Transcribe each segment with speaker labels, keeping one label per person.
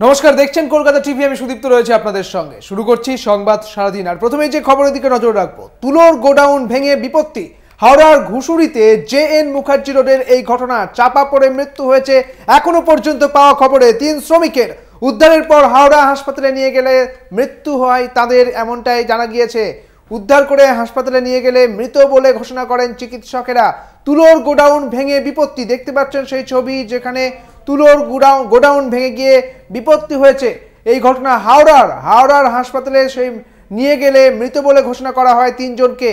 Speaker 1: নমস্কার, দেখছেন কলকাতা টিভি। আমি সুদীপ্ত রয়েছে আপনাদের সঙ্গে। শুরু করছি সংবাদ সারাদিন। আর প্রথমেই যে খবরের দিকে নজর রাখবো, তুলোর গোডাউন ভেঙে বিপত্তি। হাওড়ার ঘুষুরিতে JN মুখার্জি রোডের এই ঘটনা, চাপা পড়ে মৃত্যু হয়েছে এখনো পর্যন্ত পাওয়া খবরে 3 শ্রমিকের। উদ্ধারের পর হাওড়া হাসপাতালে নিয়ে গেলে মৃত্যু হয় তাদের, এমনটাই জানা গিয়েছে। উদ্ধার করে হাসপাতালে নিয়ে গেলে মৃত বলে ঘোষণা করেন চিকিৎসকেরা। তুলোর গোডাউন ভেঙে বিপত্তি, দেখতে পাচ্ছেন সেই ছবি, যেখানে তুলোর গোডাউন ভেঙে গিয়ে বিপত্তি হয়েছে। এই ঘটনা হাওড়ার হাসপাতালে সেই নিয়ে গেলে মৃত বলে ঘোষণা করা হয় 3 জনকে।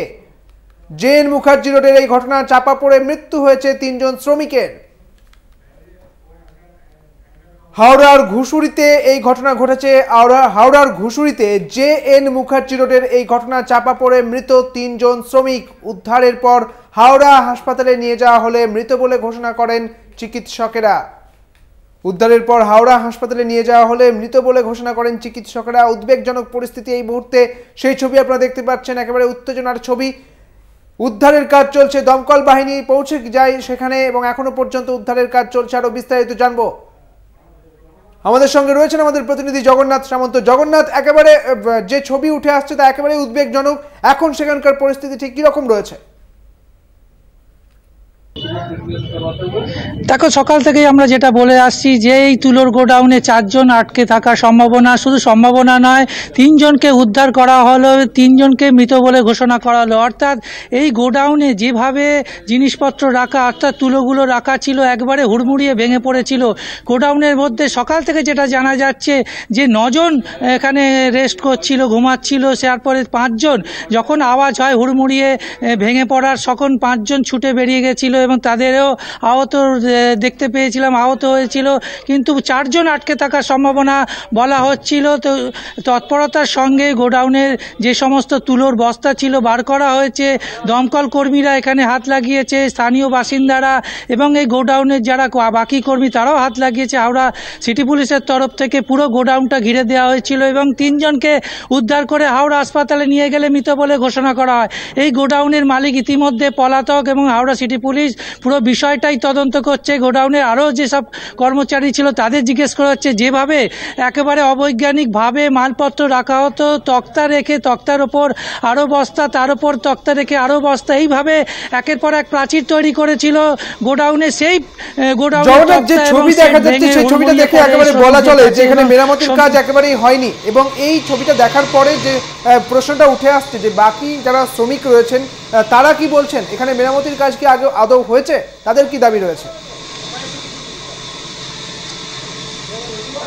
Speaker 1: JN মুখার্জি রোডের এই ঘটনা, চাপা পড়ে মৃত্যু হয়েছে 3 জন শ্রমিকের। হাওড়ার ঘুষুরিতে এই ঘটনা ঘটেছে। হাওড়ার ঘুষুরিতে JN মুখার্জি রোডের এই ঘটনা, চাপা পড়ে মৃত 3 জন শ্রমিক। উদ্ধারের পর হাওড়া হাসপাতালে নিয়ে যাওয়া হলে মৃত বলে ঘোষণা করেন চিকিৎসকেরা। উদ্ধারের পর হাওড়া হাসপাতালে নিয়ে যাওয়া হলে মৃত বলে ঘোষণা করেন চিকিৎসকেরা। উদ্বেগজনক পরিস্থিতি এই মুহূর্তে, সেই ছবি আপনারা দেখতে পাচ্ছেন, একেবারে উত্তেজনার ছবি। উদ্ধারের কাজ চলছে, দমকল বাহিনী পৌঁছে যায় সেখানে এবং এখনো পর্যন্ত উদ্ধারের কাজ চলছে। আরো বিস্তারিত জানবো, আমাদের সঙ্গে রয়েছেন আমাদের প্রতিনিধি জগন্নাথ সামন্ত। জগন্নাথ, একেবারে যে ছবি উঠে আসছে তা একেবারে উদ্বেগজনক। এখন সেখানকার পরিস্থিতি ঠিক কিরকম রয়েছে?
Speaker 2: দেখো, সকাল থেকেই আমরা যেটা বলে আসছি যে এই তুলোর গোডাউনে 4 জন আটকে থাকার সম্ভাবনা, শুধু সম্ভাবনা নয়, 3 জনকে উদ্ধার করা হলো, 3 জনকে মৃত বলে ঘোষণা করা হলো। অর্থাৎ এই গোডাউনে যেভাবে জিনিসপত্র রাখা, অর্থাৎ তুলোগুলো রাখা ছিল, একবারে হুড়মুড়িয়ে ভেঙে পড়েছিল। গোডাউনের মধ্যে সকাল থেকে যেটা জানা যাচ্ছে যে 9 জন এখানে রেস্ট করছিল, ঘুমাচ্ছিল। তারপরে 5 জন যখন আওয়াজ হয় হুড়মুড়িয়ে ভেঙে পড়ার, তখন 5 জন ছুটে বেরিয়ে গেছিল এবং তাদেরও আহত দেখতে পেয়েছিলাম, আহত হয়েছিল। কিন্তু 4 জন আটকে থাকার সম্ভাবনা বলা হচ্ছিল। তো তৎপরতার সঙ্গে গোডাউনের যে সমস্ত তুলোর বস্তা ছিল বার করা হয়েছে। দমকল কর্মীরা এখানে হাত লাগিয়েছে, স্থানীয় বাসিন্দারা এবং এই গোডাউনের যারা বাকি কর্মী তারাও হাত লাগিয়েছে। হাওড়া সিটি পুলিশের তরফ থেকে পুরো গোডাউনটা ঘিরে দেওয়া হয়েছিল এবং 3 জনকে উদ্ধার করে হাওড়া হাসপাতালে নিয়ে গেলে মৃত বলে ঘোষণা করা হয়। এই গোডাউনের মালিক ইতিমধ্যে পলাতক এবং হাওড়া সিটি পুলিশ পুরো বিষয়টাই তদন্ত করছে। গোডাউনের আরও যেসব কর্মচারী ছিল তাদের জিজ্ঞেস করা হচ্ছে। যেভাবে একেবারে অবৈজ্ঞানিকভাবে মালপত্র রাখা হতো, তক্তা রেখে তক্তার ওপর আরও বস্তা, তার উপর তক্তা রেখে আরও বস্তা, এইভাবে একের পর এক প্রাচীর তৈরি করেছিল গোডাউনে। সেই গোডাউনের যে ছবি দেখা যাচ্ছে, সেই ছবিটা দেখে একেবারে বলা চলে যে এখানে মেরামতির কাজ একেবারেই হয়নি। এবং এই ছবিটা দেখার পরে যে প্রশ্নটা উঠে আসছে যে বাকি যারা শ্রমিক রয়েছেন তারা কি বলছেন, এখানে মেরামতির কাজ কি আদৌ হয়েছে, তাদের কি দাবি রয়েছে?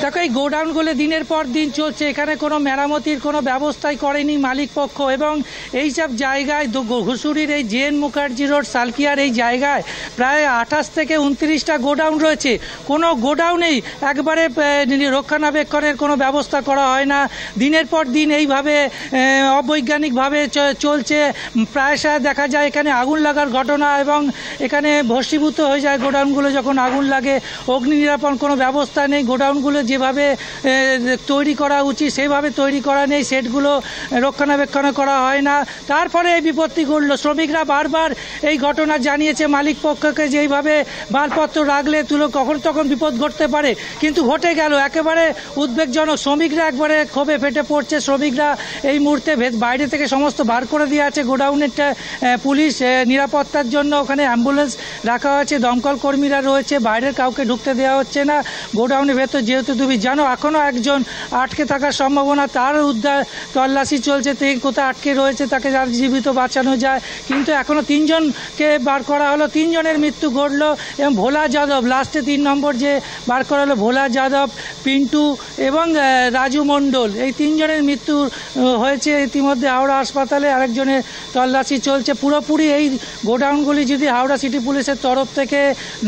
Speaker 2: দেখো, এই গোডাউনগুলো দিনের পর দিন চলছে, এখানে কোনো মেরামতির কোনো ব্যবস্থাই করেনি মালিক পক্ষ। এবং এইসব জায়গায় ঘুষুরির এই JN মুখার্জি রোড, সালকিয়ার এই জায়গায় প্রায় 28 থেকে 29টা গোডাউন রয়েছে। কোনো গোডাউনেই একবারে রক্ষণাবেক্ষণের কোনো ব্যবস্থা করা হয় না। দিনের পর দিন এইভাবে অবৈজ্ঞানিকভাবে চলছে। প্রায়শই দেখা যায় এখানে আগুন লাগার ঘটনা এবং এখানে ভস্মীভূত হয়ে যায় গোডাউনগুলো যখন আগুন লাগে। অগ্নি নিরাপণ কোনো ব্যবস্থা নেই। গোডাউনগুলো যেভাবে তৈরি করা উচিত সেভাবে তৈরি করা নেই, সেটগুলো রক্ষণাবেক্ষণ করা হয় না। তারপরে এই বিপত্তি ঘটল। শ্রমিকরা বারবার এই ঘটনা জানিয়েছে মালিক পক্ষকে যে এইভাবে মালপত্র রাখলে তুলো কখন তখন বিপদ ঘটতে পারে, কিন্তু ঘটে গেল। একেবারে উদ্বেগজনক। শ্রমিকরা একবারে ক্ষোভে ফেটে পড়ছে। শ্রমিকরা এই মুহূর্তে বাইরে থেকে সমস্ত বার করে দিয়ে আছে গোডাউনের। পুলিশ নিরাপত্তার জন্য ওখানে অ্যাম্বুলেন্স রাখা হয়েছে, দমকল কর্মীরা রয়েছে, বাইরের কাউকে ঢুকতে দেওয়া হচ্ছে না গোডাউনের ভেতর। যেহেতু তুমি জানো এখনও একজন আটকে থাকার সম্ভাবনা, তার উদ্ধার তল্লাশি চলছে, কোথায় আটকে রয়েছে তাকে জীবিত বাঁচানো যায়। কিন্তু এখনও 3 জনকে বার করা হলো, 3 জনের মৃত্যু ঘটলো। এবং ভোলা যাদব, লাস্টে 3 নম্বর যে বার করা হলো, ভোলা যাদব, পিন্টু এবং রাজু মণ্ডল, এই 3 জনের মৃত্যু হয়েছে ইতিমধ্যে হাওড়া হাসপাতালে। আরেকজনের তল্লাশি চলছে। পুরোপুরি এই গোডাউনগুলি যদি হাওড়া সিটি পুলিশের তরফ থেকে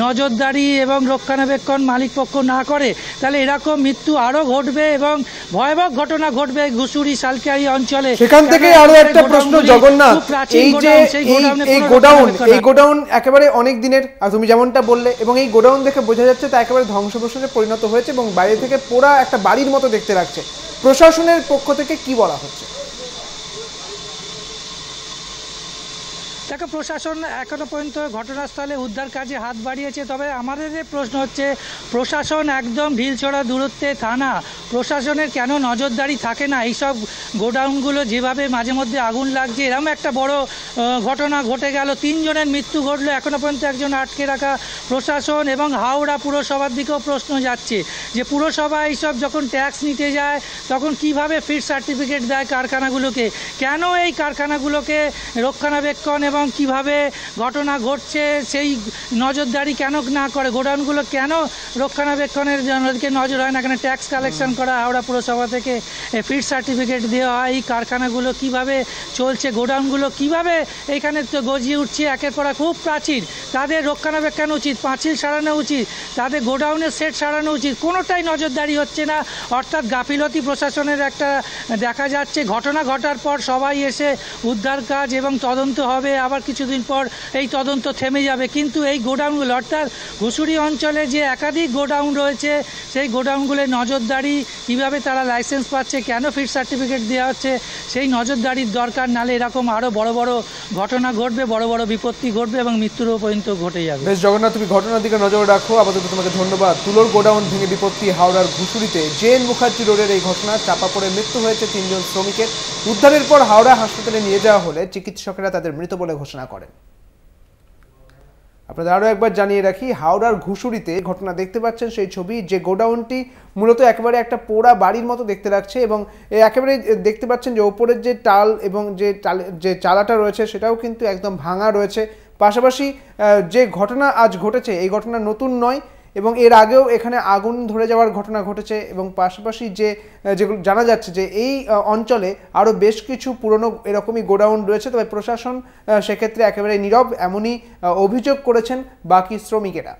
Speaker 2: নজরদারি এবং রক্ষণাবেক্ষণ মালিকপক্ষ না করে তাহলে এরকম মৃত্যু আরো ঘটবে এবং ভয়াবহ ঘটনা ঘটবে ঘুষুরি সালকিয়ারি অঞ্চলে।
Speaker 1: সেখান থেকে আরো একটা প্রশ্ন জগন্নাথ, এই যে এই গোডাউন একেবারে অনেক দিনের, তুমি যেমনটা বললে, এবং এই গোডাউন দেখে বোঝা যাচ্ছে তা একেবারে ধ্বংসবশেষে পরিণত হয়েছে এবং বাইরে থেকে পোড়া একটা বাড়ির মতো দেখতে লাগছে। প্রশাসনের পক্ষ থেকে কি বলা হচ্ছে?
Speaker 2: দেখো, প্রশাসন এখনো পর্যন্ত ঘটনাস্থলে উদ্ধার কাজে হাত বাড়িয়েছে, তবে আমাদের যে প্রশ্ন হচ্ছে প্রশাসন একদম ঢিলছড়া দূরত্বে থানা, প্রশাসনের কেন নজরদারি থাকে না? এইসব গোডাউনগুলো যেভাবে মাঝে মধ্যে আগুন লাগছে, এরকম একটা বড় ঘটনা ঘটে গেল, 3 জনের মৃত্যু ঘটলো, এখনো পর্যন্ত একজন আটকে রাখা। প্রশাসন এবং হাওড়া পুরসভার দিকেও প্রশ্ন যাচ্ছে যে পুরসভা এইসব যখন ট্যাক্স নিতে যায় তখন কিভাবে ফিট সার্টিফিকেট দেয় কারখানাগুলোকে, কেন এই কারখানাগুলোকে রক্ষণাবেক্ষণ এবং কিভাবে ঘটনা ঘটছে সেই নজরদারি কেন না করে, গোডাউনগুলো কেন রক্ষণাবেক্ষণের দিকে নজর হয় না, কেন ট্যাক্স কালেকশন করা হাওড়া পুরসভা থেকে ফিট সার্টিফিকেট দেওয়া হয়, এই কারখানাগুলো কিভাবে চলছে, গোডাউনগুলো কিভাবে এখানে তো গজিয়ে উঠছে একের পর এক, খুব প্রাচীন, তাদের রক্ষণাবেক্ষণ উচিত, পাঁচিল সারানো উচিত, তাদের গোডাউনের সেট সারানো উচিত, কোনোটাই নজরদারি হচ্ছে না। অর্থাৎ গাফিলতি প্রশাসনের একটা দেখা যাচ্ছে। ঘটনা ঘটার পর সবাই এসে উদ্ধার কাজ এবং তদন্ত হবে, আবার কিছুদিন পর এই তদন্ত থেমে যাবে, কিন্তু এই গোডাউনগুলো অর্থাৎ ঘুষুরি অঞ্চলে যে একাধিক গোডাউন রয়েছে সেই গোডাউনগুলোর নজরদারি, কীভাবে তারা লাইসেন্স পাচ্ছে, কেন ফিট সার্টিফিকেট দেওয়া হচ্ছে, সেই নজরদারির দরকার, নালে এরকম আরও বড় বড় ঘটনা ঘটবে, বড় বড় বিপত্তি ঘটবে এবং মৃত্যুরও পর্যন্ত ঘটে যাবে।
Speaker 1: বেশ জগন্নাথ, তুমি ঘটনার দিকে নজর রাখো। আপাতত তোমাকে ধন্যবাদ। তুলোর গোডাউন ভেঙে বিপত্তি হাওড়ার ঘুষুরিতে জেএন মুখার্জি রোডের এই ঘটনা, চাপা পড়ে মৃত্যু হয়েছে 3 জন শ্রমিকের। উদ্ধারের পর হাওড়া হাসপাতালে নিয়ে যাওয়া হলে চিকিৎসকেরা তাদের মৃত বলে ঘোষণা করেন। আপনাদের আরও একবার জানিয়ে রাখি, হাওড়ার ঘুষুরিতে ঘটনা দেখতে পাচ্ছেন সেই ছবি, যে গোডাউনটি মূলত একেবারে একটা পোড়া বাড়ির মতো দেখতে লাগছে এবং একেবারে দেখতে পাচ্ছেন যে ওপরের যে টাল এবং যে চালাটা রয়েছে সেটাও কিন্তু একদম ভাঙা রয়েছে। পাশাপাশি যে ঘটনা আজ ঘটেছে এই ঘটনা নতুন নয় এবং এর আগেও এখানে আগুন ধরে যাওয়ার ঘটনা ঘটেছে এবং পাশাপাশি যেগুলো জানা যাচ্ছে যে এই অঞ্চলে আরও বেশ কিছু পুরনো এরকমই গোডাউন রয়েছে। তবে প্রশাসন সেক্ষেত্রে একেবারে নীরব, এমনই অভিযোগ করেছেন বাকি শ্রমিকেরা।